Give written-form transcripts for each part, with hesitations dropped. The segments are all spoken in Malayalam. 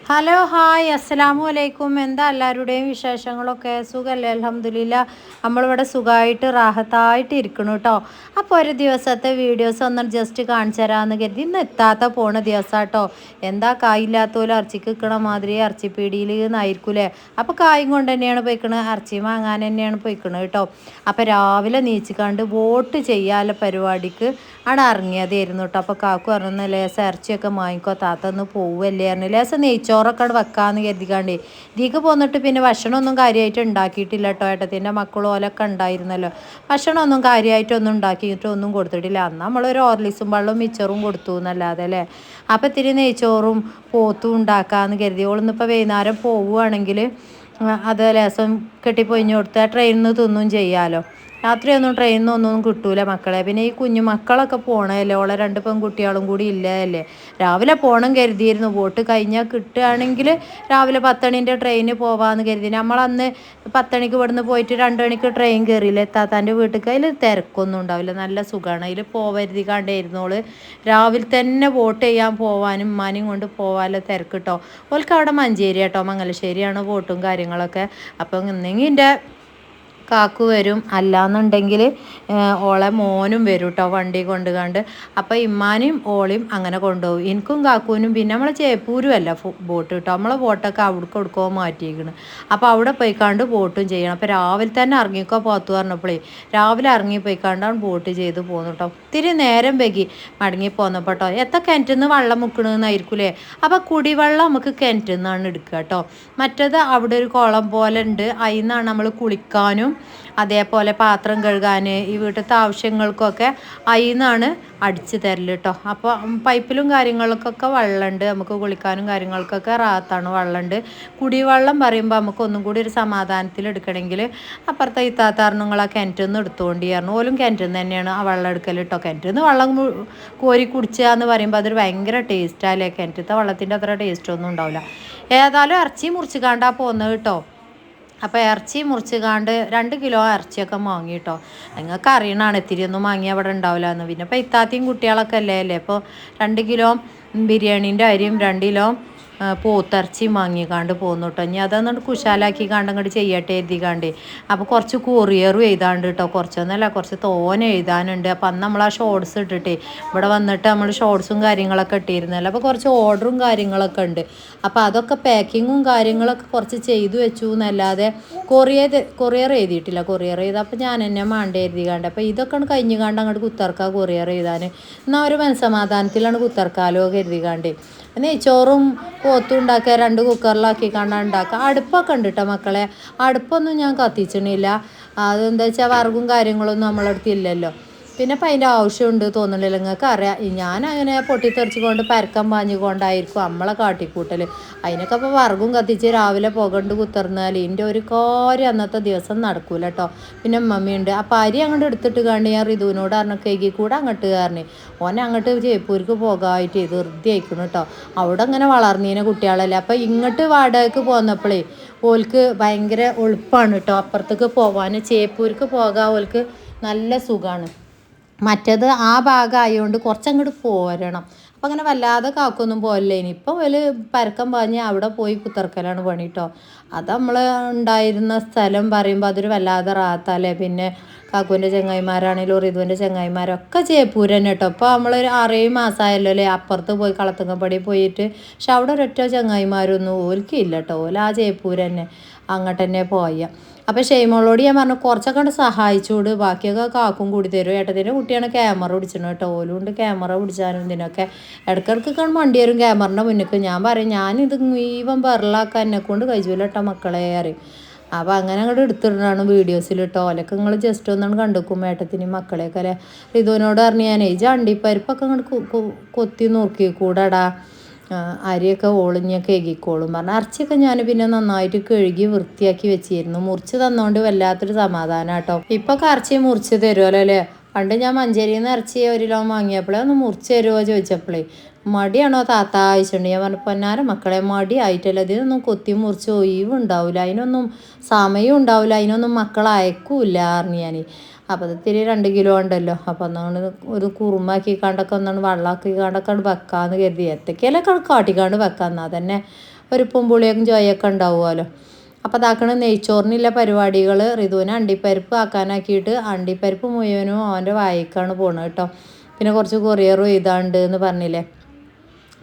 ഹലോ ഹായ് അസ്സലാമു അലൈക്കും. എന്താ എല്ലാവരുടെയും വിശേഷങ്ങളൊക്കെ? സുഖമല്ലേ? അൽഹംദുലില്ലാ നമ്മളിവിടെ സുഖമായിട്ട് റാഹത്തായിട്ട് ഇരിക്കണം കേട്ടോ. അപ്പോൾ ഒരു ദിവസത്തെ വീഡിയോസ് ഒന്ന് ജസ്റ്റ് കാണിച്ചു തരാമെന്ന് കരുതി. ഇന്ന് എത്താത്ത പോണ ദിവസം കേട്ടോ. എന്താ കായില്ലാത്തോലും ഇറച്ചിക്ക് നിൽക്കണ മാതിരി ഇറച്ചിപ്പീടിയിൽ നിന്നായിരിക്കൂലേ. അപ്പോൾ കായും കൊണ്ട് തന്നെയാണ് പോയിക്കണത്, ഇറച്ചി വാങ്ങാൻ തന്നെയാണ് പോയിക്കണത് കേട്ടോ. അപ്പോൾ രാവിലെ നീച്ചിക്കാണ്ട് വോട്ട് ചെയ്യാനുള്ള പരിപാടിക്ക് അവിടെ ഇറങ്ങിയതായിരുന്നു കേട്ടോ. അപ്പോൾ കാക്കു പറഞ്ഞു ലേസം ഇറച്ചിയൊക്കെ വാങ്ങിക്കോ താത്ത ഒന്ന് പോവല്ലേ പറഞ്ഞു. ലേസം നെയ്ച്ചോറൊക്കെ അവിടെ വെക്കാമെന്ന് കരുതിക്കാണ്ടേ ഇതിക്ക് പോന്നിട്ട് പിന്നെ ഭക്ഷണമൊന്നും കാര്യമായിട്ട് ഉണ്ടാക്കിയിട്ടില്ല കേട്ടോ. ഏട്ടത്തിൻ്റെ മക്കളും ഓലൊക്കെ ഉണ്ടായിരുന്നല്ലോ. ഭക്ഷണമൊന്നും കാര്യമായിട്ടൊന്നും ഉണ്ടാക്കിയിട്ടൊന്നും കൊടുത്തിട്ടില്ല. അന്ന് നമ്മളൊരു ഓർലിക്സും വെള്ളവും മിച്ചറും കൊടുത്തു എന്നല്ലാതെ അല്ലേ. അപ്പം ഇത്തിരി നെയ്ച്ചോറും പോത്തും ഉണ്ടാക്കാമെന്ന് കരുതി. ഓളിന്നിപ്പോൾ വൈകുന്നേരം പോവുകയാണെങ്കിൽ അത് ലേസം കെട്ടിപ്പൊയിഞ്ഞ് കൊടുത്താൽ ട്രെയിനിൽ നിന്ന് തിന്നും ചെയ്യാമല്ലോ. രാത്രിയൊന്നും ട്രെയിനിൽ നിന്നൊന്നും കിട്ടൂല മക്കളെ. പിന്നെ ഈ കുഞ്ഞു മക്കളൊക്കെ പോണതല്ലേ, ഓളെ 2 പെൺകുട്ടികളും കൂടി ഇല്ലതല്ലേ. രാവിലെ പോകണം കരുതിയിരുന്നു. വോട്ട് കഴിഞ്ഞാൽ കിട്ടുകയാണെങ്കിൽ രാവിലെ 10 മണിൻ്റെ ട്രെയിന് പോവാമെന്ന് കരുതി. നമ്മളന്ന് 10 മണിക്ക് ഇവിടുന്ന് പോയിട്ട് 2 മണിക്ക് ട്രെയിൻ കയറിയില്ല എത്താത്താൻ്റെ വീട്ടിൽ. അതിൽ തിരക്കൊന്നും ഉണ്ടാവില്ല, നല്ല സുഖമാണ്. അതിൽ പോവരുതി കണ്ടായിരുന്നോള് രാവിലെ തന്നെ വോട്ട് ചെയ്യാൻ പോവാനും ഉമ്മാനെയും കൊണ്ട് പോകാനുള്ള തിരക്ക് കേട്ടോ. ഓൾക്ക് അവിടെ മഞ്ചേരി കേട്ടോ, മംഗലശ്ശേരിയാണ് വോട്ടും കാര്യങ്ങളൊക്കെ. അപ്പം ഇന്നെങ്കിൽ എൻ്റെ കാക്കു വരും, അല്ലാന്നുണ്ടെങ്കിൽ ഓളെ മോനും വരും കേട്ടോ വണ്ടി കൊണ്ടുകണ്ട്. അപ്പോൾ ഇമ്മാനെയും ഓളയും അങ്ങനെ കൊണ്ടുപോകും. എനിക്കും കാക്കൂനും പിന്നെ നമ്മളെ ചേപ്പൂരും അല്ല ബോട്ട് കേട്ടോ. നമ്മളെ ബോട്ടൊക്കെ അവിടെ കൊടുക്കോ മാറ്റിയിരിക്കണം. അപ്പോൾ അവിടെ പോയിക്കാണ്ട് ബോട്ടും ചെയ്യണം. അപ്പോൾ രാവിലെ തന്നെ ഇറങ്ങിക്കോ പോത്തു പറഞ്ഞപ്പോഴേ രാവിലെ ഇറങ്ങി പോയിക്കാണ്ടാണ് ബോട്ട് ചെയ്ത് പോകുന്നു കേട്ടോ. ഒത്തിരി നേരം വൈകി മടങ്ങി പോന്നപ്പോൾ കേട്ടോ. എത്ര കിണറ്റിൽ നിന്ന് വെള്ളം മുക്കണമെന്നായിരിക്കൂലേ. അപ്പോൾ കുടിവെള്ളം നമുക്ക് കിണറ്റിൽ നിന്നാണ് എടുക്കുക കേട്ടോ. മറ്റേത് അവിടെ ഒരു കുളം പോലെ ഉണ്ട്, അതിൽ നിന്നാണ് നമ്മൾ കുളിക്കാനും അതേപോലെ പാത്രം കഴുകാൻ ഈ വീട്ടിലത്തെ ആവശ്യങ്ങൾക്കൊക്കെ അതിൽ നിന്നാണ് അടിച്ച് തരൽ കേട്ടോ. അപ്പോൾ പൈപ്പിലും കാര്യങ്ങൾക്കൊക്കെ വെള്ളമുണ്ട്, നമുക്ക് കുളിക്കാനും കാര്യങ്ങൾക്കൊക്കെ റാത്താണ് വെള്ളമുണ്ട്. കുടിവെള്ളം പറയുമ്പോൾ നമുക്ക് ഒന്നും കൂടി ഒരു സമാധാനത്തിൽ എടുക്കണമെങ്കിൽ അപ്പുറത്തെ ഇത്താത്താർന്നുങ്ങൾ ആ കിണറ്റിൽ നിന്ന് എടുത്തുകൊണ്ടിരുന്നു. ഓലും കിണറ്റിൽ നിന്ന് തന്നെയാണ് ആ വെള്ളം എടുക്കൽ കേട്ടോ. കിണറ്റിൽ നിന്ന് വെള്ളം കോരി കുടിക്കുക എന്ന് പറയുമ്പോൾ അതൊരു ഭയങ്കര ടേസ്റ്റാല്ലേ. കിണറ്റിലത്തെ വെള്ളത്തിൻ്റെ അത്ര ടേസ്റ്റൊന്നും ഉണ്ടാവില്ല. ഏതായാലും ഇറച്ചി മുറിച്ച് പോകുന്നത് കേട്ടോ. അപ്പോൾ ഇറച്ചി മുറിച്ച് 2 കിലോ ഇറച്ചിയൊക്കെ വാങ്ങി കേട്ടോ. നിങ്ങൾക്ക് അറിയണതാണ് ഇത്തിരി ഒന്നും വാങ്ങി അവിടെ ഉണ്ടാവില്ല എന്ന്. പിന്നെ ഇപ്പോൾ ഇത്താത്തിയും കുട്ടികളൊക്കെ അല്ലേ. അപ്പോൾ 2 കിലോ ബിരിയാണീൻ്റെ അരിയും 2 കിലോ പോത്തിറച്ചിയും വാങ്ങിക്കാണ്ട് പോന്നു കേട്ടോ. ഇനി അതൊന്നും കുശാലാക്കി അങ്ങോട്ട് ചെയ്യട്ടെ എഴുതിക്കാണ്ട്. അപ്പോൾ കുറച്ച് കൊറിയറും എഴുതാണ്ട് കേട്ടോ. കുറച്ചൊന്നുമല്ല, കുറച്ച് തോനെ എഴുതാനുണ്ട്. അപ്പോൾ അന്ന് നമ്മൾ ആ ഷോർട്സ് ഇട്ടിട്ടേ ഇവിടെ വന്നിട്ട് നമ്മൾ ഷോർട്സും കാര്യങ്ങളൊക്കെ ഇട്ടിരുന്നല്ലോ. അപ്പോൾ കുറച്ച് ഓർഡറും കാര്യങ്ങളൊക്കെ ഉണ്ട്. അപ്പോൾ അതൊക്കെ പാക്കിങ്ങും കാര്യങ്ങളൊക്കെ കുറച്ച് ചെയ്തു വെച്ചു എന്നല്ലാതെ കൊറിയർ എഴുതിയിട്ടില്ല. കൊറിയർ ചെയ്തപ്പോൾ ഞാൻ എന്നെ മാണ്ട എഴുതിക്കാണ്ട്. അപ്പോൾ ഇതൊക്കെ കഴിഞ്ഞുകാണ്ട് അങ്ങോട്ട് കുത്തിറക്കുക കൊറിയർ എഴുതാൻ. എന്നാൽ ഒരു മനസ്സമാധാനത്തിലാണ് കുത്തിറക്കാലോ കരുതിക്കാണ്ട്. നെയ്ച്ചോറും പോത്തും ഉണ്ടാക്കുക 2 കുക്കറിലാക്കി കണ്ടാണ് ഉണ്ടാക്കുക. അടുപ്പൊക്കെ ഉണ്ട് കേട്ടോ മക്കളെ. അടുപ്പൊന്നും ഞാൻ കത്തിച്ചണില്ല. അതെന്താ വെച്ചാൽ വറകും കാര്യങ്ങളൊന്നും നമ്മളടുത്ത് ഇല്ലല്ലോ. പിന്നെ അപ്പം അതിൻ്റെ ആവശ്യമുണ്ട് തോന്നുന്നില്ല. നിങ്ങൾക്ക് അറിയാം, ഞാൻ അങ്ങനെ പൊട്ടിത്തെറിച്ചുകൊണ്ട് പരക്കം പാഞ്ഞുകൊണ്ടായിരിക്കും നമ്മളെ കാട്ടിക്കൂട്ടൽ. അതിനൊക്കെ അപ്പോൾ വറകും കത്തിച്ച് രാവിലെ പുകണ്ട് കുത്തിർന്നാൽ ഇതിൻ്റെ ഒരു കാര്യം അന്നത്തെ ദിവസം നടക്കൂല കേട്ടോ. പിന്നെ മമ്മിയുണ്ട്. അപ്പോൾ അരി അങ്ങോട്ട് എടുത്തിട്ട് കണ്ട് ഞാൻ ഋതുവിനോട് പറഞ്ഞു കേക്കി കൂടെ അങ്ങോട്ട് കയറണേ. ഓനെ അങ്ങോട്ട് ചേപ്പൂർക്ക് പോകാമായിട്ട് വെറുതെ അയക്കണം കേട്ടോ. അവിടെ അങ്ങനെ വളർന്നീന കുട്ടികളല്ലേ. അപ്പോൾ ഇങ്ങോട്ട് വാടകയ്ക്ക് പോന്നപ്പോഴേ ഓൾക്ക് ഭയങ്കര എളുപ്പമാണ് കേട്ടോ അപ്പുറത്തേക്ക് പോകാൻ. ചേപ്പൂർക്ക് പോകാൻ ഓൾക്ക് നല്ല സുഖമാണ്. മറ്റേത് ആ ഭാഗമായതുകൊണ്ട് കുറച്ചങ്ങോട്ട് പോരണം. അപ്പം അങ്ങനെ വല്ലാതെ കാക്കൊന്നും പോകല്ലേ. ഇനിയിപ്പോൾ വലിയ പരക്കം പാഞ്ഞ് അവിടെ പോയി കുത്തിറക്കലാണ് പണി കേട്ടോ. അത് നമ്മൾ ഉണ്ടായിരുന്ന സ്ഥലം പറയുമ്പോൾ അതൊരു വല്ലാതെ റാത്തല്ലേ. പിന്നെ കാക്കുവിൻ്റെ ചങ്ങായിമാരാണെങ്കിലും റിതുവിൻ്റെ ചങ്ങായിമാരൊക്കെ ചേപ്പൂർ തന്നെ കേട്ടോ. ഇപ്പോൾ നമ്മളൊരു 6-7 മാസമായല്ലോ അല്ലേ അപ്പുറത്ത് പോയി കളത്തുങ്കപ്പടി പോയിട്ട്. പക്ഷെ അവിടെ ഒരൊറ്റ ചങ്ങായിമാരൊന്നും ഓൽക്കില്ല കേട്ടോ. ഓല ആ ചേപ്പൂർ തന്നെ അങ്ങോട്ട് തന്നെ പോയ. അപ്പോൾ ഷെയ്മോളോട് ഞാൻ പറഞ്ഞു കുറച്ചൊക്കെ കൊണ്ട് സഹായിച്ചോട്, ബാക്കിയൊക്കെ കാക്കും കൂടി തരും. ഏട്ടത്തിൻ്റെ കുട്ടിയാണ് ക്യാമറ പിടിച്ചത് കേട്ടോ. ഓലുകൊണ്ട് ക്യാമറ പിടിച്ചാലും ഇതിനൊക്കെ ഇടയ്ക്കിടയ്ക്കൊക്കെ വണ്ടി വരും ക്യാമറൻ്റെ മുന്നിൽ. ഞാൻ പറയും ഞാനിത് മുഴുവൻ ബെറലാക്കാൻ എന്നെക്കൊണ്ട് കഴിച്ചില്ല കേട്ടോ മക്കളെ അറിയും. അപ്പോൾ അങ്ങനെ അങ്ങോട്ട് എടുത്തിട്ടാണ് വീഡിയോസിൽ കേട്ടോ. ഓലൊക്കെ നിങ്ങൾ ജസ്റ്റ് ഒന്നാണ് കണ്ടുക്കും ഏട്ടത്തിനും മക്കളെയൊക്കെ അല്ലേ. ഋതുവിനോട് പറഞ്ഞു ഞാനേ അണ്ടിപ്പരിപ്പൊക്കെ അങ്ങോട്ട് കൊത്തി നോക്കി കൂടെടാ, അരിയൊക്കെ ഓളിഞ്ഞൊക്കെ എകിക്കോളും പറഞ്ഞു. ഇറച്ചിയൊക്കെ ഞാൻ പിന്നെ നന്നായിട്ട് കഴുകി വൃത്തിയാക്കി വെച്ചിരുന്നു. മുറിച്ച് തന്നോണ്ട് വല്ലാത്തൊരു സമാധാനം കേട്ടോ. ഇപ്പോൾ ഇറച്ചി മുറിച്ച് തരുമല്ലോ അല്ലേ. പണ്ട് ഞാൻ മഞ്ചേരിയിൽ നിന്ന് ഇറച്ചി 1 കിലോ വാങ്ങിയപ്പോഴേ ഒന്ന് മുറിച്ച് തരുമോ ചോദിച്ചപ്പോഴേ മടിയാണോ താത്ത അയച്ചിട്ടുണ്ട്. ഞാൻ പറഞ്ഞു പൊന്നാര മക്കളെ മടി ആയിട്ടല്ല, ഇതിനൊന്നും കൊത്തി മുറിച്ച് ഒഴിവുണ്ടാവില്ല, അതിനൊന്നും സമയം ഉണ്ടാവില്ല, അതിനൊന്നും മക്കൾ അയക്കൂല പറഞ്ഞു ഞാൻ. അപ്പോൾ ഇത്തിരി 2 കിലോ ഉണ്ടല്ലോ. അപ്പോൾ ഒന്നാണ് ഒരു കുറുമാക്കി കണ്ടൊക്കെ ഒന്നാണ് വെള്ളമാക്കി കണ്ടൊക്കെ വെക്കാമെന്ന് കരുതി. എത്തക്കയിലൊക്കെ കാട്ടിക്കാണ്ട് വെക്കാം. എന്നാൽ തന്നെ ഒരു ഉപ്പും പുളിയും ജോയൊക്കെ ഉണ്ടാവുമല്ലോ. അപ്പോൾ അതാക്കണ നെയ്ച്ചോറിനുള്ള പരിപാടികൾ റിതുവിനെ അണ്ടിപ്പരിപ്പ് ആക്കാനാക്കിയിട്ട് അണ്ടിപ്പരിപ്പ് മുഴുവനും അവൻ്റെ വായിക്കാണ് പോണത് കേട്ടോ. പിന്നെ കുറച്ച് കൊറിയറും എഴുതാണ്ട് എന്ന് പറഞ്ഞില്ലേ.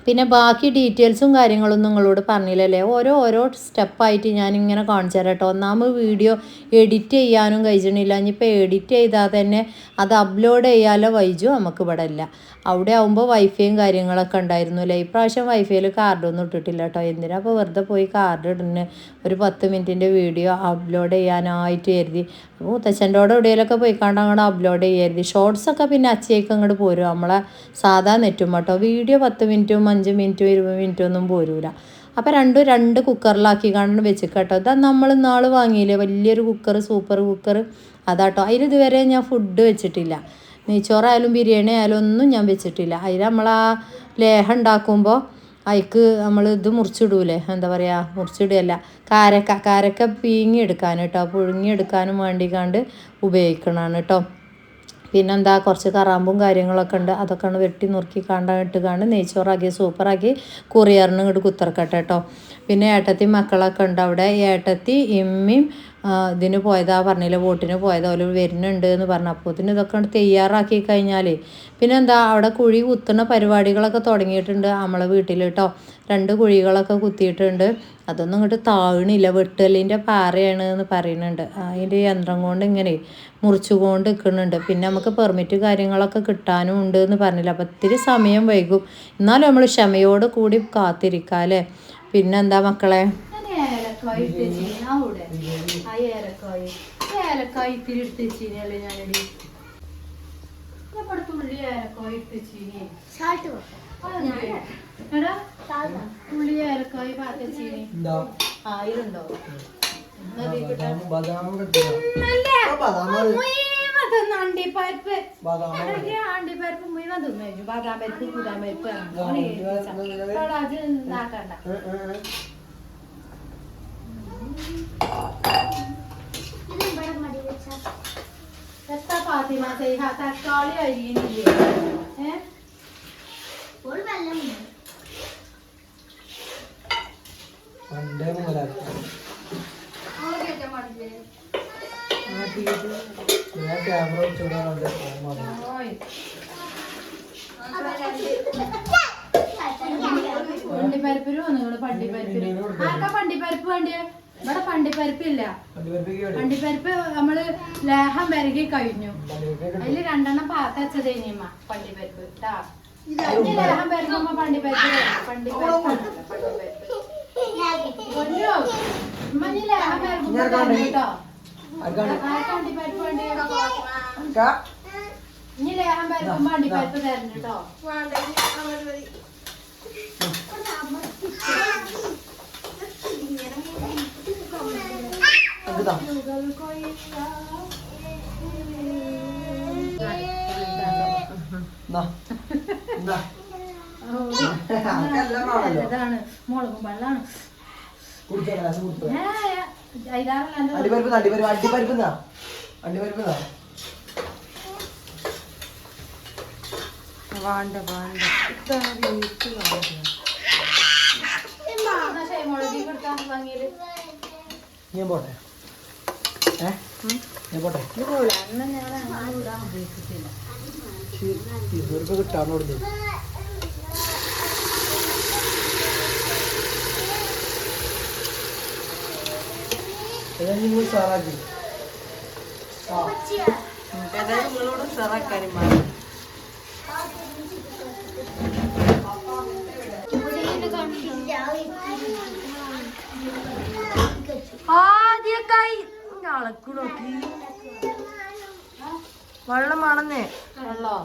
പിന്നെ ബാക്കി ഡീറ്റെയിൽസും കാര്യങ്ങളൊന്നും നിങ്ങളോട് പറഞ്ഞില്ലല്ലേ. ഓരോ സ്റ്റെപ്പായിട്ട് ഞാനിങ്ങനെ കാണിച്ചു തരാം കേട്ടോ. ഒന്നാമത് വീഡിയോ എഡിറ്റ് ചെയ്യാനും കഴിച്ചണില്ല. ഇനിയിപ്പോൾ എഡിറ്റ് ചെയ്താൽ തന്നെ അത് അപ്ലോഡ് ചെയ്യാലോ വൈജു നമുക്ക് ഇവിടെ ഇല്ല. അവിടെ ആകുമ്പോൾ വൈഫൈയും കാര്യങ്ങളൊക്കെ ഉണ്ടായിരുന്നു അല്ലേ. ഇപ്രാവശ്യം വൈഫൈയിൽ കാർഡൊന്നും ഇട്ടിട്ടില്ല കേട്ടോ. എന്തിനാ അപ്പോൾ വെറുതെ പോയി കാർഡ് ഇടുന്നു. ഒരു 10 മിനിറ്റിൻ്റെ വീഡിയോ അപ്ലോഡ് ചെയ്യാനായിട്ട് കരുതി. അപ്പോൾ മുത്തച്ഛൻ്റെയോടെ എവിടെയെങ്കിലൊക്കെ പോയിക്കാണ്ട് അങ്ങോട്ട് അപ്ലോഡ് ചെയ്യായിരുന്നു. ഷോർട്സൊക്കെ പിന്നെ അച്ചയ്ക്ക് അങ്ങോട്ട് പോരും. നമ്മളെ സാധാ നെറ്റും കേട്ടോ. വീഡിയോ 10 മിനിറ്റും 5 മിനിറ്റും 20 മിനിറ്റും ഒന്നും പോരൂല. അപ്പോൾ രണ്ട് കുക്കറിലാക്കി കണ്ട് വെച്ച് കേട്ടോ. ഇതാ നമ്മൾ ഇന്നാൾ വാങ്ങിയില്ലേ വലിയൊരു കുക്കർ, സൂപ്പർ കുക്കർ അതാട്ടോ. അതിൽ ഇതുവരെ ഞാൻ ഫുഡ് വെച്ചിട്ടില്ല. നെയ്ച്ചോറായാലും ബിരിയാണി ആയാലും ഒന്നും ഞാൻ വെച്ചിട്ടില്ല. അതിൽ നമ്മൾ ആ ലേഹം ഉണ്ടാക്കുമ്പോൾ അതിക്ക് നമ്മൾ ഇത് മുറിച്ചിടൂലേ, എന്താ പറയുക, മുറിച്ചിടുകയല്ല, കാരക്ക പീങ്ങിയെടുക്കാൻ കേട്ടോ, പുഴുങ്ങിയെടുക്കാനും വേണ്ടിക്കാണ്ട് ഉപയോഗിക്കണതാണ് കേട്ടോ. പിന്നെന്താ കുറച്ച് കറാമ്പും കാര്യങ്ങളൊക്കെ ഉണ്ട്. അതൊക്കെ ആണ് വെട്ടി നുറുക്കി ഇട്ടുകാണ്ട് നെയ്ച്ചോറാക്കി സൂപ്പറാക്കി കൊറിയറിന് ഇങ്ങോട്ട് കുത്തിറക്കട്ടെ കേട്ടോ. പിന്നെ ഏട്ടത്തി മക്കളൊക്കെ ഉണ്ട് അവിടെ. ഏട്ടത്തി ഇമ്മയും ഇതിന് പോയതാ പറഞ്ഞില്ല, വോട്ടിന് പോയതാ. അവർ വരുന്നുണ്ട് എന്ന് പറഞ്ഞു. അപ്പോഴത്തിന് ഇതൊക്കെ തയ്യാറാക്കി കഴിഞ്ഞാൽ പിന്നെ എന്താ അവിടെ കുഴി കുത്തുന്ന പരിപാടികളൊക്കെ തുടങ്ങിയിട്ടുണ്ട് നമ്മളെ വീട്ടിൽ കേട്ടോ. 2 കുഴികളൊക്കെ കുത്തിയിട്ടുണ്ട്. അതൊന്നും ഇങ്ങോട്ട് താഴണില്ല, വെട്ടലിൻ്റെ പാറയാണ് എന്ന് പറയുന്നുണ്ട്. അതിൻ്റെ യന്ത്രം കൊണ്ട് ഇങ്ങനെ മുറിച്ചുകൊണ്ട് നിൽക്കുന്നുണ്ട്. പിന്നെ നമുക്ക് പെർമിറ്റ് കാര്യങ്ങളൊക്കെ കിട്ടാനും ഉണ്ട് എന്ന് പറഞ്ഞില്ല. അപ്പോൾ ഇത്തിരി സമയം വൈകും. എന്നാലും നമ്മൾ ക്ഷമയോട് കൂടി കാത്തിരിക്കാം അല്ലേ. പിന്നെന്താ മക്കളെ, ഏലക്കായി ഇത്തിരി എടുത്തുവെച്ചീനല്ലേ ഞാനടി. തുള്ളി ഏലക്കായി എടുത്തുവെച്ചീനി. എടാ തുള്ളി ഏലക്കായി പാത്തച്ചീനി ആയിരുണ്ടോ? അണ്ടിപ്പരിപ്പ് മുഴുവൻ തിന്നു. ബാദാം പരിപ്പ് കുതാം പരിപ്പ് അത് ഇതാക്കണ്ട. എത്ര ഫാത്തിമ തക്കാളി അരിയുന്നില്ലേ? പണ്ടിപ്പരിപ്പിലും നിങ്ങൾ പണ്ടിപ്പരിപ്പിലും ആർക്കാ പണ്ടിപ്പരിപ്പ് വേണ്ടിയ? ഇവിടെ പണ്ടിപ്പരിപ്പില്ല. പണ്ടിപ്പരിപ്പ് നമ്മള് ലേഹം വരകി കഴിഞ്ഞു. അതില് 2 പാത്തച്ചതേനിയമ്മ പണ്ടിപ്പരിപ്പ് കേട്ടാ. ലേഹം വരകുമ്പോ പണ്ടിപ്പരിപ്പ് ഉമ്മഞ്ഞി ലേഹം വരകുമ്പോ കേട്ടോ. പണ്ടിപ്പരിപ്പ് വേണ്ടി ഇനി ലേഹം വരകുമ്പോ പണ്ടിപ്പരിപ്പ് തരണം കേട്ടോ. ഇതാണ് മുളകും വെള്ളാണ്. ഞാൻ പോട്ടെ കിട്ടാന്നോട് നിങ്ങൾ സാറാക്കി നിങ്ങളോട് സാറാക്കാനും ആദ്യക്കായി അളക്ക് നോക്കി വെള്ളമാണെന്നേ. വെള്ളോ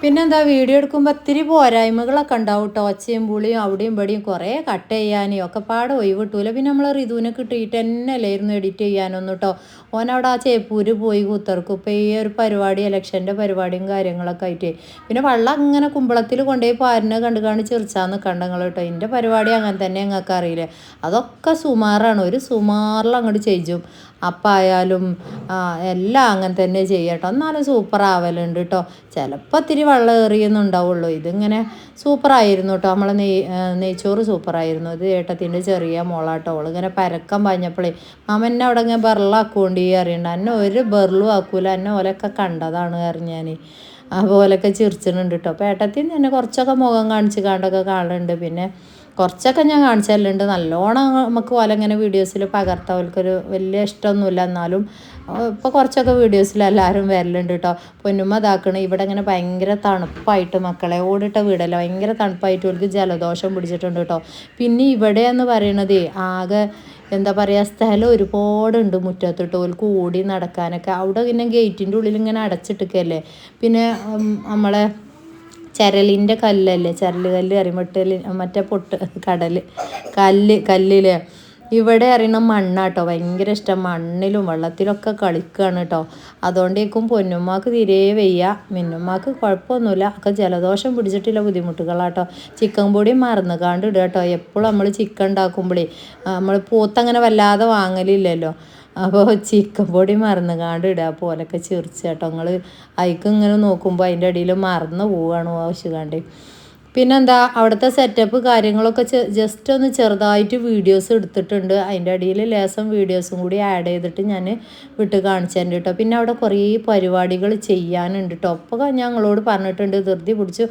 പിന്നെന്താ വീഡിയോ എടുക്കുമ്പോൾ ഒത്തിരി പോരായ്മകളൊക്കെ ഉണ്ടാവും കേട്ടോ. ഒച്ചയും പുളിയും അവിടെയും ഇവിടെയും കുറേ കട്ട് ചെയ്യാനും ഒക്കെ പാടെ ഒഴിവിട്ടൂല. പിന്നെ നമ്മൾ റിതുവിനെ കിട്ടിയിട്ട് തന്നെ അല്ലായിരുന്നു എഡിറ്റ് ചെയ്യാനൊന്നും കേട്ടോ. ഓനവിടെ ആ ചേപ്പൂര് പോയി കുത്തർക്കും. ഇപ്പോൾ ഈ ഒരു പരിപാടി ഇലക്ഷൻ്റെ പരിപാടിയും കാര്യങ്ങളൊക്കെ ആയിട്ട് പിന്നെ വെള്ളം അങ്ങനെ കുമ്പളത്തിൽ കൊണ്ടുപോയി പാരിനെ കണ്ട് ചെറിച്ചാന്ന് നിൽക്കണ്ടങ്ങൾ കേട്ടോ. എൻ്റെ പരിപാടി അങ്ങനെ തന്നെ ഞങ്ങൾക്ക് അറിയില്ലേ. അതൊക്കെ സുമാറാണ്, ഒരു സുമാറിൽ അങ്ങോട്ട് ചെയ്യും. അപ്പായാലും എല്ലാം അങ്ങനെ തന്നെ ചെയ്യട്ടോ. എന്നാലും സൂപ്പർ ആവലുണ്ട് കേട്ടോ. ചിലപ്പോൾ ഇത്തിരി വെള്ളം ഏറിയെന്നുണ്ടാവുള്ളൂ. ഇതിങ്ങനെ സൂപ്പറായിരുന്നു കേട്ടോ. നമ്മളെ നെയ്ച്ചോറ് സൂപ്പറായിരുന്നു. ഇത് ഏട്ടത്തിൻ്റെ ചെറിയ മോളാട്ടോ. അവളിങ്ങനെ പരക്കം പറഞ്ഞപ്പോഴേ മാമന്നെ അവിടെ ഇങ്ങനെ ബെറലാക്കുകൊണ്ട് അറിയണ്ട. എന്നെ ഒരു ബെറലും ആക്കൂല, എന്നെ ഓലൊക്കെ കണ്ടതാണ് ഞാൻ. അതുപോലൊക്കെ ചിരിച്ചിട്ടുണ്ട് കേട്ടോ. അപ്പോൾ ഏട്ടത്തിന് തന്നെ കുറച്ചൊക്കെ മുഖം കാണിച്ച് കാണ്ടൊക്കെ കാണുന്നുണ്ട്. പിന്നെ കുറച്ചൊക്കെ ഞാൻ കാണിച്ചല്ലുണ്ട്. നല്ലോണം നമുക്ക് പോലെ ഇങ്ങനെ വീഡിയോസിൽ പകർത്താൻ അവർക്കൊരു വലിയ ഇഷ്ടമൊന്നുമില്ല. എന്നാലും ഇപ്പോൾ കുറച്ചൊക്കെ വീഡിയോസിൽ എല്ലാവരും വരലുണ്ട് കേട്ടോ. പൊന്നുമ്മ ഇതാക്കണം. ഇവിടെ ഇങ്ങനെ ഭയങ്കര തണുപ്പായിട്ട് മക്കളെ ഓടിട്ട വീടല്ല, ഭയങ്കര തണുപ്പായിട്ട് അവർക്ക് ജലദോഷം പിടിച്ചിട്ടുണ്ട് കേട്ടോ. പിന്നെ ഇവിടെ എന്ന് പറയണത് ആകെ എന്താ പറയുക, സ്ഥലം ഒരുപാടുണ്ട് മുറ്റത്തിട്ട് ഓൽക്ക് ഓടി നടക്കാനൊക്കെ. അവിടെ പിന്നെ ഗേറ്റിൻ്റെ ഉള്ളിൽ ഇങ്ങനെ അടച്ചിട്ടിക്കല്ലേ. പിന്നെ നമ്മളെ ചരലിൻ്റെ കല്ലല്ലേ, ചരൽ കല്ല് അറിയുമ്പട്ടല് മറ്റേ കല്ലില് ഇവിടെ അറിയണ മണ്ണാട്ടോ. ഭയങ്കര ഇഷ്ടം, മണ്ണിലും വെള്ളത്തിലൊക്കെ കളിക്കുകയാണ് കേട്ടോ. അതുകൊണ്ടേക്കും പൊന്നുമ്മാക്ക് തീരെ വയ്യ. മിന്നുമ്മാക്ക് കുഴപ്പമൊന്നുമില്ല, ഒക്കെ ജലദോഷം പിടിച്ചിട്ടില്ല ബുദ്ധിമുട്ടുകളാട്ടോ. ചിക്കൻ പൊടി മറന്നു കാണ്ട് ഇടുക കേട്ടോ. എപ്പോഴും നമ്മൾ ചിക്കൻ ഉണ്ടാക്കുമ്പോഴേ നമ്മൾ പോത്തങ്ങനെ വല്ലാതെ വാങ്ങലില്ലല്ലോ. അപ്പോൾ ചിക്കൻ പൊടി മറന്നു കാണ്ട് ഇടുക പോലൊക്കെ ചിരിച്ചു കേട്ടോ. നിങ്ങൾ അതിക്ക് ഇങ്ങനെ നോക്കുമ്പോൾ അതിൻ്റെ അടിയിൽ മറന്നു പോവുകയാണ് ആവശ്യക്കാണ്ട്. പിന്നെന്താ അവിടുത്തെ സെറ്റപ്പ് കാര്യങ്ങളൊക്കെ ജസ്റ്റ് ഒന്ന് ചെറുതായിട്ട് വീഡിയോസ് എടുത്തിട്ടുണ്ട്. അതിൻ്റെ അടിയിൽ ലേസം വീഡിയോസും കൂടി ആഡ് ചെയ്തിട്ട് ഞാൻ വിട്ട് കാണിച്ചിട്ടുണ്ട് കേട്ടോ. പിന്നെ അവിടെ കുറേ പരിപാടികൾ ചെയ്യാനുണ്ട് കേട്ടോ. അപ്പോൾ ഞങ്ങളോട് പറഞ്ഞിട്ടുണ്ട് ധൃതി പിടിച്ച്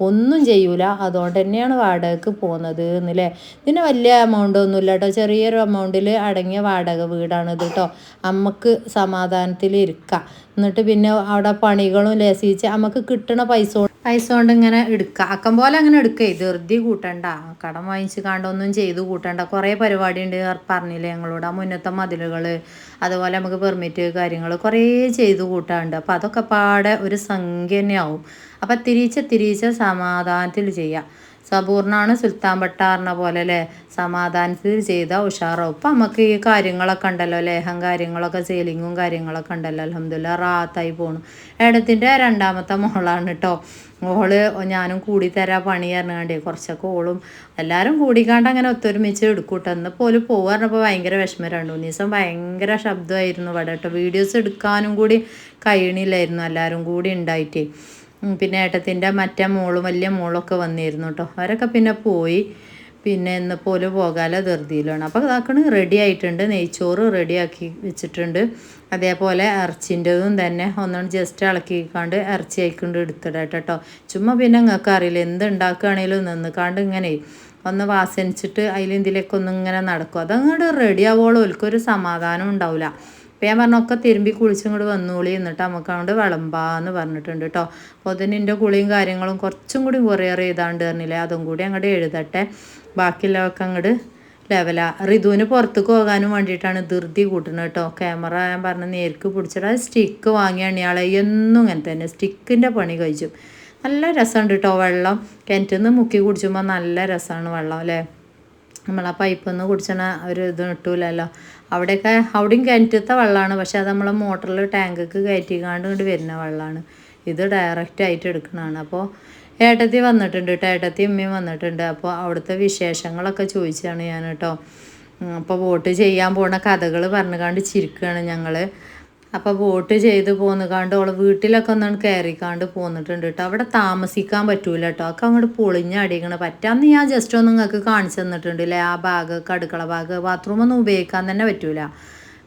ഒന്നും ചെയ്യൂല, അതുകൊണ്ട് തന്നെയാണ് വാടകയ്ക്ക് പോകുന്നത് എന്നല്ലേ. ഇതിന് വലിയ എമൗണ്ട് ഒന്നുമില്ല കേട്ടോ. ചെറിയൊരു എമൗണ്ടിൽ അടങ്ങിയ വാടക വീടാണിത് കേട്ടോ. നമുക്ക് സമാധാനത്തിൽ ഇരിക്കാം. എന്നിട്ട് പിന്നെ അവിടെ പണികളും ലേസിച്ച് നമുക്ക് കിട്ടണ പൈസ കൊണ്ട് ഇങ്ങനെ എടുക്കുക. അക്കം പോലെ അങ്ങനെ എടുക്കുക. ധൃതി കൂട്ടണ്ട, കടം വാങ്ങിച്ച് കാണ്ടൊന്നും ചെയ്ത് കൂട്ടണ്ട. കുറേ പരിപാടി ഉണ്ട് പറഞ്ഞില്ലേ ഞങ്ങളോട്. ആ മുന്നത്തെ മതിലുകൾ, അതുപോലെ നമുക്ക് പെർമിറ്റ് കാര്യങ്ങൾ കുറേ ചെയ്ത് കൂട്ടാറുണ്ട്. അപ്പോൾ അതൊക്കെ പാടെ ഒരു സംഖ്യ തന്നെയാവും. അപ്പം തിരിച്ച് സമാധാനത്തിൽ ചെയ്യാം. സബൂറിനാണ് സുൽത്താൻ പട്ടാറിന പോലെ അല്ലേ, സമാധാനത്തിൽ ചെയ്താൽ ഉഷാറാവും. ഇപ്പം നമുക്ക് ഈ കാര്യങ്ങളൊക്കെ ഉണ്ടല്ലോ, ലേഹം കാര്യങ്ങളൊക്കെ സെയിലിങ്ങും കാര്യങ്ങളൊക്കെ ഉണ്ടല്ലോ. അൽഹംദുലില്ലാ റാത്തായി പോണു. ഏടത്തിൻ്റെ രണ്ടാമത്തെ മോളാണ് കേട്ടോ. ഓള് ഞാനും കൂടി തരാ പണി പറഞ്ഞാണ്ടേ കുറച്ചൊക്കെ ഓളും എല്ലാവരും കൂടിക്കാണ്ട് അങ്ങനെ ഒത്തൊരുമിച്ച് എടുക്കൂട്ടോ. എന്നിപ്പോൾ ഓല് പോകുക പറഞ്ഞപ്പോൾ ഭയങ്കര വിഷമം. 2-3 ദിവസം ഭയങ്കര ശബ്ദമായിരുന്നു ഇവിടെ കേട്ടോ. വീഡിയോസ് എടുക്കാനും കൂടി കഴിയണില്ലായിരുന്നു എല്ലാവരും കൂടി ഉണ്ടായിട്ടേ. പിന്നെ ഏട്ടത്തിൻ്റെ മറ്റേ മോളും വലിയ മോളൊക്കെ വന്നിരുന്നു കേട്ടോ. അവരൊക്കെ പിന്നെ പോയി. പിന്നെ ഇന്നിപ്പോൾ പോകാല ധൃതിയിലാണ്. അപ്പോൾ അതാക്കണ് റെഡി ആയിട്ടുണ്ട്. നെയ്ച്ചോറ് റെഡിയാക്കി വെച്ചിട്ടുണ്ട്. അതേപോലെ ഇറച്ചിൻ്റെതും തന്നെ ഒന്നും ജസ്റ്റ് ഇളക്കിക്കാണ്ട് ഇറച്ചി ആയിക്കൊണ്ട് എടുത്തിടാം കേട്ടോ. ചുമ്മാ പിന്നെ നിങ്ങൾക്ക് അറിയില്ല എന്ത് ഉണ്ടാക്കുകയാണെങ്കിലും നിന്നിക്കാണ്ട് ഇങ്ങനെ ഒന്ന് വാസനിച്ചിട്ട് അതിലെന്തിലേക്ക് ഒന്നും ഇങ്ങനെ നടക്കും. അതങ്ങോട്ട് റെഡി ആവുമ്പോൾ ഓൽക്കൊരു സമാധാനം ഉണ്ടാവില്ല. അപ്പോൾ ഞാൻ പറഞ്ഞൊക്കെ തിരുമ്പി കുളിച്ചും കൂടി വന്നോളി, എന്നിട്ട് നമുക്ക് അങ്ങോട്ട് വിളമ്പാന്ന് പറഞ്ഞിട്ടുണ്ട് കേട്ടോ. അപ്പോൾ അതിൻ്റെ കുളിയും കാര്യങ്ങളും കുറച്ചും കൂടി കൊറിയർ ചെയ്താണ്ട് പറഞ്ഞില്ലേ, അതും കൂടി അങ്ങോട്ട് എഴുതട്ടെ. ബാക്കിയുള്ളതൊക്കെ അങ്ങോട്ട് ലെവലാ. ഋതുവിന് പുറത്തേക്ക് പോകാനും വേണ്ടിയിട്ടാണ് ധൃതി കൂട്ടുന്നത് കേട്ടോ. ക്യാമറ ഞാൻ പറഞ്ഞ നേർക്ക് പിടിച്ചിട്ട് അത് സ്റ്റിക്ക് വാങ്ങിയ അണിയാളെ എന്നും ഇങ്ങനെ തന്നെ സ്റ്റിക്കിൻ്റെ പണി കഴിച്ചു. നല്ല രസമുണ്ട് കേട്ടോ. വെള്ളം കിണറ്റിൽ നിന്ന് മുക്കി കുടിച്ചുമ്പോൾ നല്ല രസമാണ് വെള്ളം അല്ലേ. നമ്മൾ ആ പൈപ്പിൽ നിന്ന് കുടിച്ചണ ഒരു ഇത് കിട്ടൂലല്ലോ. അവിടെയും കിണറ്റത്തെ വെള്ളമാണ്, പക്ഷെ അത് നമ്മളെ മോട്ടറിൽ ടാങ്കിക്ക് കയറ്റിക്കാണ്ട് ഇങ്ങോട്ട് വരുന്ന വെള്ളമാണ്. ഇത് ഡയറക്റ്റായിട്ട് എടുക്കണതാണ്. അപ്പോൾ ഏട്ടത്തി വന്നിട്ടുണ്ട് കേട്ടോ. ഏട്ടത്തി ഉമ്മയും വന്നിട്ടുണ്ട്. അപ്പോൾ അവിടുത്തെ വിശേഷങ്ങളൊക്കെ ചോദിച്ചാണ് ഞാൻ കേട്ടോ. അപ്പോൾ വോട്ട് ചെയ്യാൻ പോണ കഥകൾ പറഞ്ഞുകാണ്ട് ചിരിക്കുകയാണ് ഞങ്ങൾ. അപ്പോൾ വോട്ട് ചെയ്ത് പോന്നുകാണ്ട് ഓളെ വീട്ടിലൊക്കെ ഒന്നാണ് കയറിക്കാണ്ട് പോന്നിട്ടുണ്ട് കേട്ടോ. അവിടെ താമസിക്കാൻ പറ്റൂല കേട്ടോ. ഒക്കെ അങ്ങോട്ട് പൊളിഞ്ഞടിക്കണം. പറ്റാന്ന് ഞാൻ ജസ്റ്റ് ഒന്ന് നിങ്ങൾക്ക് കാണിച്ചു തന്നിട്ടുണ്ട് അല്ലേ. ആ ഭാഗമൊക്കെ അടുക്കള ഭാഗം ബാത്റൂമൊന്നും ഉപയോഗിക്കാൻ തന്നെ പറ്റൂല.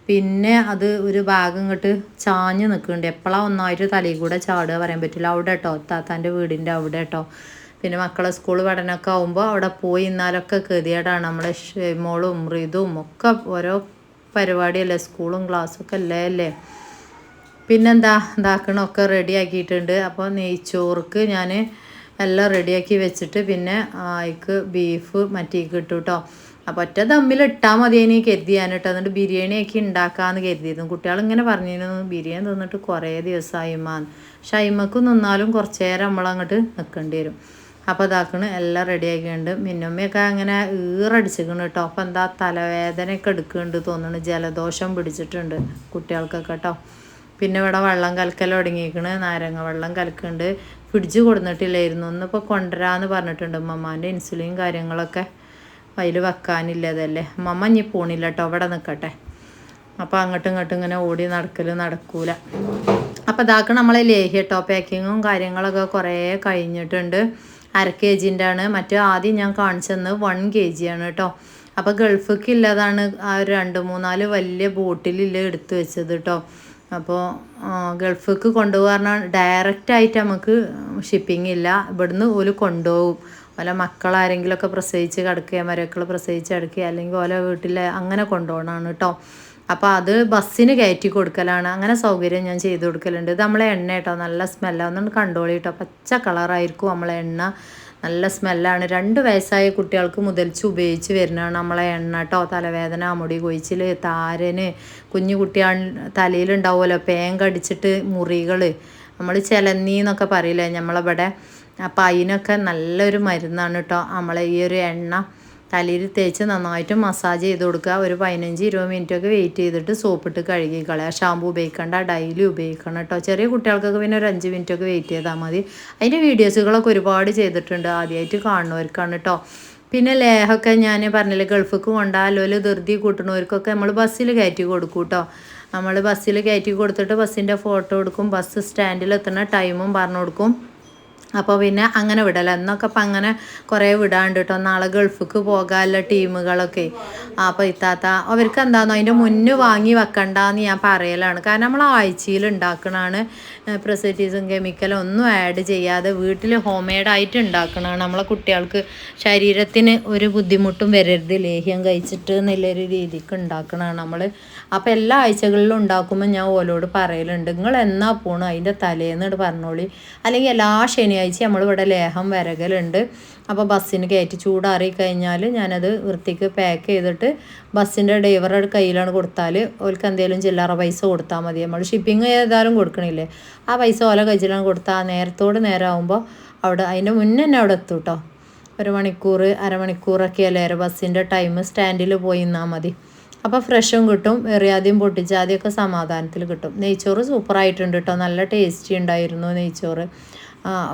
പിന്നെ അത് ഒരു ഭാഗം ഇങ്ങോട്ട് ചാഞ്ഞ് നിൽക്കുന്നുണ്ട്. എപ്പോഴാണ് ഒന്നായിട്ട് തലയിൽ കൂടെ ചാടുക പറയാൻ പറ്റില്ല. അവിടെ കേട്ടോ, താത്താൻ്റെ വീടിൻ്റെ അവിടെ കേട്ടോ. പിന്നെ മക്കളെ സ്കൂൾ പഠനമൊക്കെ ആകുമ്പോൾ അവിടെ പോയി ഇന്നാലൊക്കെ ഗതികേടാണ്. നമ്മളെ മോളും ഋതുവും ഒക്കെ ഓരോ പരിപാടിയല്ലേ, സ്കൂളും ക്ലാസ്സൊക്കെ അല്ലേ. പിന്നെന്താ ഇതാക്കണമൊക്കെ റെഡിയാക്കിയിട്ടുണ്ട്. അപ്പോൾ നെയ്ച്ചോർക്ക് ഞാൻ എല്ലാം റെഡിയാക്കി വെച്ചിട്ട് പിന്നെ അതിക്ക് ബീഫ് മറ്റേക്ക് ഇട്ടു കേട്ടോ. അപ്പോൾ ഒറ്റ ദമ്മിലിട്ടാൽ മതി അതിന് കരുതിയാൻ കേട്ടോ. എന്നിട്ട് ബിരിയാണിയൊക്കെ ഉണ്ടാക്കാമെന്ന് കരുതിയിരുന്നു. കുട്ടികളിങ്ങനെ പറഞ്ഞിരുന്നു ബിരിയാണി തിന്നിട്ട് കുറേ ദിവസമായിമാന്ന്. പക്ഷെ അയിമക്ക് നിന്നാലും കുറച്ച് നേരം നമ്മളങ്ങോട്ട് നിൽക്കേണ്ടി വരും. അപ്പോൾ ഇതാക്കണ് എല്ലാം റെഡിയാക്കിയിട്ടുണ്ട്. മിന്നുമ്മയൊക്കെ അങ്ങനെ ഈറടിച്ചിരിക്കണം കേട്ടോ. അപ്പോൾ എന്താ തലവേദനയൊക്കെ എടുക്കുന്നുണ്ട് തോന്നുന്നു. ജലദോഷം പിടിച്ചിട്ടുണ്ട് കുട്ടികൾക്കൊക്കെ കേട്ടോ. പിന്നെ ഇവിടെ വെള്ളം കലക്കൽ തുടങ്ങിയിരിക്കണ്. നാരങ്ങ വെള്ളം കലക്കുന്നുണ്ട്. ഫ്രിഡ്ജ് കൊടുന്നിട്ടില്ലായിരുന്നു. ഒന്നിപ്പോൾ കൊണ്ടുവരാമെന്ന് പറഞ്ഞിട്ടുണ്ട്. ഉമ്മമാൻ്റെ ഇൻസുലിൻ കാര്യങ്ങളൊക്കെ അതിൽ വെക്കാനില്ലതല്ലേ. അമ്മ ഇനി പോണില്ല കേട്ടോ, അവിടെ നിൽക്കട്ടെ. അപ്പോൾ അങ്ങോട്ടും ഇങ്ങോട്ടും ഇങ്ങനെ ഓടി നടക്കൂല. അപ്പോൾ ഇതാക്ക് നമ്മളെ ലേഹ്യം കേട്ടോ. പാക്കിങ്ങും കാര്യങ്ങളൊക്കെ കുറേ കഴിഞ്ഞിട്ടുണ്ട്. 1/2 kg ആണ്. മറ്റേ ആദ്യം ഞാൻ കാണിച്ചെന്ന് 1 kg ആണ് കേട്ടോ. അപ്പോൾ ഗൾഫിലേക്ക് ഇല്ലതാണ് ആ ഒരു 2-3-4 വലിയ ബോട്ടിലില്ല എടുത്ത് വെച്ചത് കേട്ടോ. അപ്പോൾ ഗൾഫിലേക്ക് കൊണ്ടുപോകാൻ ഡയറക്റ്റായിട്ട് നമുക്ക് ഷിപ്പിംഗ് ഇല്ല. ഇവിടുന്ന് ഓല് കൊണ്ടുപോകും. ഓല മക്കളാരെങ്കിലുമൊക്കെ പ്രസവിച്ച് കിടക്കുക, മരക്കൾ പ്രസവിച്ച് കിടക്കുക, അല്ലെങ്കിൽ ഓല വീട്ടിൽ അങ്ങനെ കൊണ്ടുപോകണമാണ് കേട്ടോ. അപ്പോൾ അത് ബസ്സിന് കയറ്റി കൊടുക്കലാണ്. അങ്ങനെ സൗകര്യം ഞാൻ ചെയ്ത് കൊടുക്കലുണ്ട്. ഇത് നമ്മളെ എണ്ണ കേട്ടോ, നല്ല സ്മെല്ലാണ്. ഒന്നും കണ്ടോളി കേട്ടോ. പച്ച കളറായിരിക്കും നമ്മളെ എണ്ണ, നല്ല സ്മെല്ലാണ്. 2 വയസ്സായ കുട്ടികൾക്ക് മുതൽച്ച് ഉപയോഗിച്ച് വരുന്നതാണ് നമ്മളെ എണ്ണ കേട്ടോ. തലവേദന, മുടി കൊഴിച്ചിൽ, താരന്, കുഞ്ഞു കുട്ടികൾ തലയിലുണ്ടാവുമല്ലോ പേൻ കടിച്ചിട്ട് മുറികൾ, നമ്മൾ ചിലന്നീന്നൊക്കെ പറയില്ലേ നമ്മളിവിടെ. അപ്പോൾ അതിനൊക്കെ നല്ലൊരു മരുന്നാണ് കേട്ടോ നമ്മളെ ഈ ഒരു എണ്ണ. തലയിൽ തേച്ച് നന്നായിട്ട് മസാജ് ചെയ്ത് കൊടുക്കുക. ഒരു 15-20 മിനിറ്റൊക്കെ വെയിറ്റ് ചെയ്തിട്ട് സോപ്പിട്ട് കഴുകി കളയുക. ഷാമ്പു ഉപയോഗിക്കേണ്ട, ഡെയിലി ഉപയോഗിക്കണം കേട്ടോ. ചെറിയ കുട്ടികൾക്കൊക്കെ പിന്നെ ഒരു 5 മിനിറ്റൊക്കെ വെയിറ്റ് ചെയ്താൽ മതി. അതിൻ്റെ വീഡിയോസുകളൊക്കെ ഒരുപാട് ചെയ്തിട്ടുണ്ട്, ആദ്യമായിട്ട് കാണുന്നവർക്കാണ് കേട്ടോ. പിന്നെ ലേഹമൊക്കെ ഞാൻ പറഞ്ഞില്ലേ ഗൾഫിലേക്ക് കൊണ്ടാലോല് ധൃതി കൂട്ടുന്നവർക്കൊക്കെ നമ്മൾ ബസ്സിൽ കയറ്റി കൊടുക്കും കേട്ടോ. നമ്മൾ ബസ്സിൽ കയറ്റി കൊടുത്തിട്ട് ബസ്സിൻ്റെ ഫോട്ടോ എടുക്കും, ബസ് സ്റ്റാൻഡിൽ എത്തുന്ന ടൈമും പറഞ്ഞു കൊടുക്കും. അപ്പോൾ പിന്നെ അങ്ങനെ വിടല എന്നൊക്കെ അപ്പം അങ്ങനെ കുറേ വിടാണ്ട് കേട്ടോ. നാളെ ഗൾഫിക്ക് പോകാനുള്ള ടീമുകളൊക്കെ. അപ്പോൾ ഇത്താത്ത അവർക്ക് എന്താണെന്നോ അതിൻ്റെ മുന്നേ വാങ്ങി വെക്കണ്ടെന്ന് ഞാൻ പറയലാണ്. കാരണം നമ്മൾ ആഴ്ചയിൽ ഉണ്ടാക്കണതാണ്. പ്രിസർവേറ്റീവ്സും കെമിക്കലും ഒന്നും ആഡ് ചെയ്യാതെ വീട്ടിൽ ഹോം മെയ്ഡായിട്ട് ഉണ്ടാക്കണതാണ്. നമ്മളെ കുട്ടികൾക്ക് ശരീരത്തിന് ഒരു ബുദ്ധിമുട്ടും വരരുത് ലേഹ്യം കഴിച്ചിട്ട് എന്നുള്ളൊരു രീതിക്ക് ഉണ്ടാക്കണതാണ് നമ്മൾ. അപ്പോൾ എല്ലാ ആഴ്ചകളിലും ഉണ്ടാക്കുമ്പോൾ ഞാൻ ഓലോട് പറയലുണ്ട്, നിങ്ങൾ എന്നാ പോകണം അതിൻ്റെ തലേന്ന് പറഞ്ഞോളി. അല്ലെങ്കിൽ എല്ലാ ശനിയാഴ്ച നമ്മളിവിടെ ലേഹം വരകലുണ്ട്. അപ്പോൾ ബസ്സിന് കയറ്റി ചൂടാറി കഴിഞ്ഞാൽ ഞാനത് വൃത്തിക്ക് പാക്ക് ചെയ്തിട്ട് ബസ്സിൻ്റെ ഡ്രൈവറുടെ കയ്യിലാണ് കൊടുത്താൽ ഓൾക്ക് എന്തെങ്കിലും ചില്ലറ പൈസ കൊടുത്താൽ മതി. നമ്മൾ ഷിപ്പിംഗ് ഏതായാലും കൊടുക്കണില്ലേ, ആ പൈസ ഓല കയ്യിലാണ് കൊടുത്താൽ നേരത്തോട് നേരമാകുമ്പോൾ അവിടെ അതിൻ്റെ മുന്നേ തന്നെ അവിടെ എത്തും കേട്ടോ. 1 മണിക്കൂർ അരമണിക്കൂറൊക്കെ അല്ലേ ബസ്സിൻ്റെ ടൈം. സ്റ്റാൻഡിൽ പോയി നിന്നാൽ മതി. അപ്പോൾ ഫ്രഷും കിട്ടും, എറിയാതെയും പൊട്ടിച്ചാതെയൊക്കെ സമാധാനത്തിൽ കിട്ടും. നെയ്ച്ചോറ് സൂപ്പറായിട്ടുണ്ട് കേട്ടോ, നല്ല ടേസ്റ്റി ഉണ്ടായിരുന്നു നെയ്ച്ചോറ്.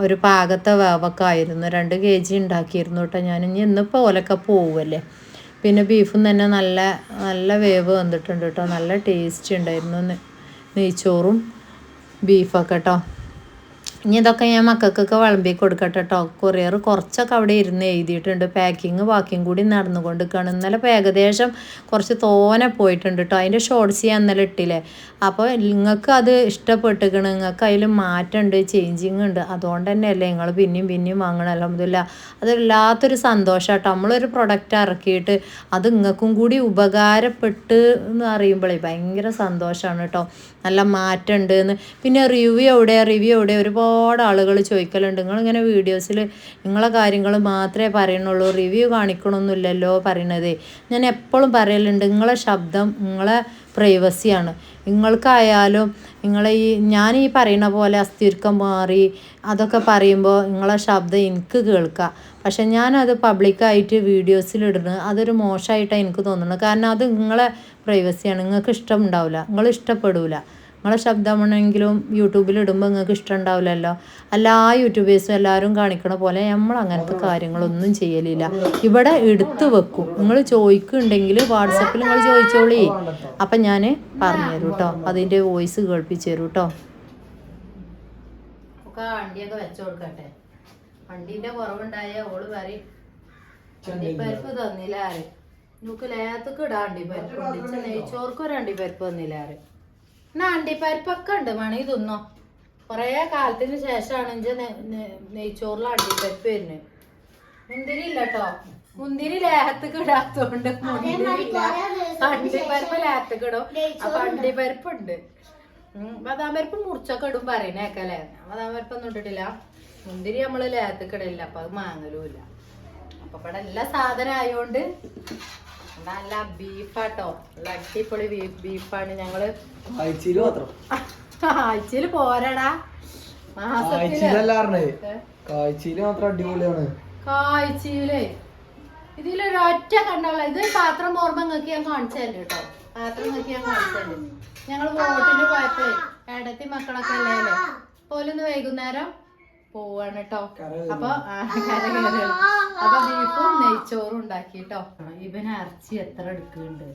ഒരു പാകത്തെ വേവൊക്കെ ആയിരുന്നു. 2 kg ഉണ്ടാക്കിയിരുന്നു കേട്ടോ ഞാൻ. ഇന്നിപ്പോൾ ഓലൊക്കെ പോവുമല്ലേ. പിന്നെ ബീഫും തന്നെ നല്ല നല്ല വേവ് വന്നിട്ടുണ്ട് കേട്ടോ, നല്ല ടേസ്റ്റി ഉണ്ടായിരുന്നു നെയ്ച്ചോറും ബീഫൊക്കെ കേട്ടോ. ഇനി ഇതൊക്കെ ഞാൻ മക്കൾക്കൊക്കെ വിളമ്പി കൊടുക്കട്ടെ കേട്ടോ. കൊറിയർ കുറച്ചൊക്കെ അവിടെ ഇരുന്ന് എഴുതിയിട്ടുണ്ട്. പാക്കിങ് ബാക്കിയും കൂടി നടന്നുകൊണ്ടിരിക്കുകയാണ്. ഇന്നലെ ഇപ്പോൾ ഏകദേശം കുറച്ച് തോനെ പോയിട്ടുണ്ട് കേട്ടോ. അതിൻ്റെ ഷോർട്സ് ഞാൻ ഇന്നലെ ഇട്ടില്ലേ. അപ്പോൾ നിങ്ങൾക്ക് അത് ഇഷ്ടപ്പെട്ടിരിക്കണം, നിങ്ങൾക്ക് അതിൽ മാറ്റമുണ്ട്, ചേഞ്ചിങ് ഉണ്ട്. അതുകൊണ്ട് തന്നെയല്ലേ നിങ്ങൾ പിന്നെയും വാങ്ങണം. അൽഹംദുലില്ലാ, അതില്ലാത്തൊരു സന്തോഷം കേട്ടോ. നമ്മളൊരു പ്രൊഡക്റ്റ് ഇറക്കിയിട്ട് അത് നിങ്ങൾക്കും കൂടി ഉപകാരപ്പെട്ട് എന്ന് അറിയുമ്പോഴേ ഭയങ്കര സന്തോഷമാണ് കേട്ടോ. നല്ല മാറ്റമുണ്ട് എന്ന്. പിന്നെ റിവ്യൂ എവിടെ ഒരുപാട് ആളുകൾ ചോദിക്കലുണ്ട്. നിങ്ങളിങ്ങനെ വീഡിയോസിൽ നിങ്ങളെ കാര്യങ്ങൾ മാത്രമേ പറയണുള്ളൂ, റിവ്യൂ കാണിക്കണമെന്നില്ലല്ലോ പറയണത്. ഞാൻ എപ്പോഴും പറയലുണ്ട്, നിങ്ങളെ ശബ്ദം നിങ്ങളെ പ്രൈവസിയാണ്. നിങ്ങൾക്കായാലും ഞാൻ ഈ പറയുന്ന പോലെ അസ്ഥിർക്കം മാറി അതൊക്കെ പറയുമ്പോൾ നിങ്ങളെ ശബ്ദം എനിക്ക് കേൾക്കാം. പക്ഷെ ഞാനത് പബ്ലിക്കായിട്ട് വീഡിയോസിലിടുന്നത് അതൊരു മോശമായിട്ടാണ് എനിക്ക് തോന്നുന്നത്. കാരണം അത് നിങ്ങളെ പ്രൈവസിയാണ്. നിങ്ങൾക്ക് ഇഷ്ടമുണ്ടാവില്ല, നിങ്ങൾ ഇഷ്ടപ്പെടില്ല. നിങ്ങളെ ശബ്ദമാണെങ്കിലും യൂട്യൂബിലിടുമ്പോൾ നിങ്ങൾക്ക് ഇഷ്ടം ഉണ്ടാവില്ലല്ലോ. എല്ലാ യൂട്യൂബേഴ്സും എല്ലാവരും കാണിക്കണ പോലെ നമ്മൾ അങ്ങനത്തെ കാര്യങ്ങളൊന്നും ചെയ്യലില്ല. ഇവിടെ എടുത്തു വെക്കും. നിങ്ങൾ ചോദിക്കുന്നുണ്ടെങ്കിൽ വാട്സപ്പിൽ നിങ്ങൾ ചോദിച്ചോളി. അപ്പം ഞാൻ പറഞ്ഞുതരും കേട്ടോ, അതിൻ്റെ വോയിസ് കേൾപ്പിച്ചു തരും കേട്ടോ. ഒക്കെ വണ്ടിയൊക്കെ വെച്ചു കൊടുക്കട്ടെ. വണ്ടീൻ്റെ കുറവുണ്ടായ ഓള് പറയും അണ്ടിപ്പരിപ്പ് തന്നില്ല ആര്. നമുക്ക് ലേത്തൊക്കെ ഇടാം അണ്ടിപ്പരിപ്പ്. നെയ്ച്ചോർക്ക് ഒരു അണ്ടിപ്പരിപ്പ് തന്നില്ല ആര്. എന്നാ അണ്ടിപ്പരിപ്പൊക്കെ ഉണ്ട്, മണി തിന്നോ. കുറേ കാലത്തിന് ശേഷമാണ് എൻ്റെ നെയ്ച്ചോറിൽ അണ്ടിപ്പരിപ്പ് വരുന്നത്. മുന്തിരി ഇല്ല കേട്ടോ. മുന്തിരി ലേഹത്തേക്ക് ഇടാത്തോണ്ട് മുന്തിരില്ല. അണ്ടിപ്പരിപ്പ് ലേഹത്തേക്ക് ഇടും. അപ്പൊ അണ്ടിപ്പരിപ്പ് ഉണ്ട്. ബദാം പരിപ്പ് മുറിച്ചൊക്കെ ഇടും പറയണേക്കല്ലേ. ബദാം പരിപ്പൊന്നും ഇട്ടിട്ടില്ല. മുന്തിരി നമ്മള് ലേഹത്തേക്ക് ഇടലില്ല, അപ്പൊ അത് മാങ്ങലും ഇല്ല. അപ്പൊ ഇവിടെ എല്ലാ സാധനം ആയോണ്ട് നല്ല ബീഫാട്ടോ, നല്ല അടിപൊളി ബീഫാണ്. ഞങ്ങള് ആഴ്ചയില് പോരാടാ, കാഴ്ചയില് ഇതിലൊരൊറ്റ കണ്ടുള്ള ഇത് പാത്രം ഓർമ്മ നിങ്ങൾക്ക് ഞാൻ കാണിച്ചല്ലേ കേട്ടോ. പാത്രം നോക്കി ഞാൻ കാണിച്ചല്ലേ. ഞങ്ങള് വോട്ടിന് പോയപ്പോഴേ ഏടത്തി മക്കളൊക്കെ അല്ലേ പോലൊന്ന് വൈകുന്നേരം പോവാണ് കേട്ടോ. അപ്പൊ അപ്പൊ ബീഫും നെയ്ച്ചോറും ഉണ്ടാക്കിട്ടോ. ഇവന് ഇറച്ചി എത്ര എടുക്കുന്നുണ്ട്.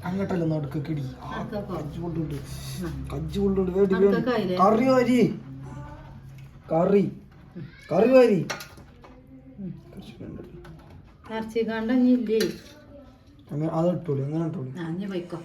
അങ്ങോട്ടല്ല നടുക്ക് കിടി കജ്ജ് കൊണ്ടുണ്ട് കറി വാരി കറി കറി വാരി ഇറച്ചി കണ്ടില്ലേ അങ്ങനെ അത് ഇട്ടോളൂ അങ്ങനെ ഇട്ടോളൂ ഞാൻ പോയിക്കോ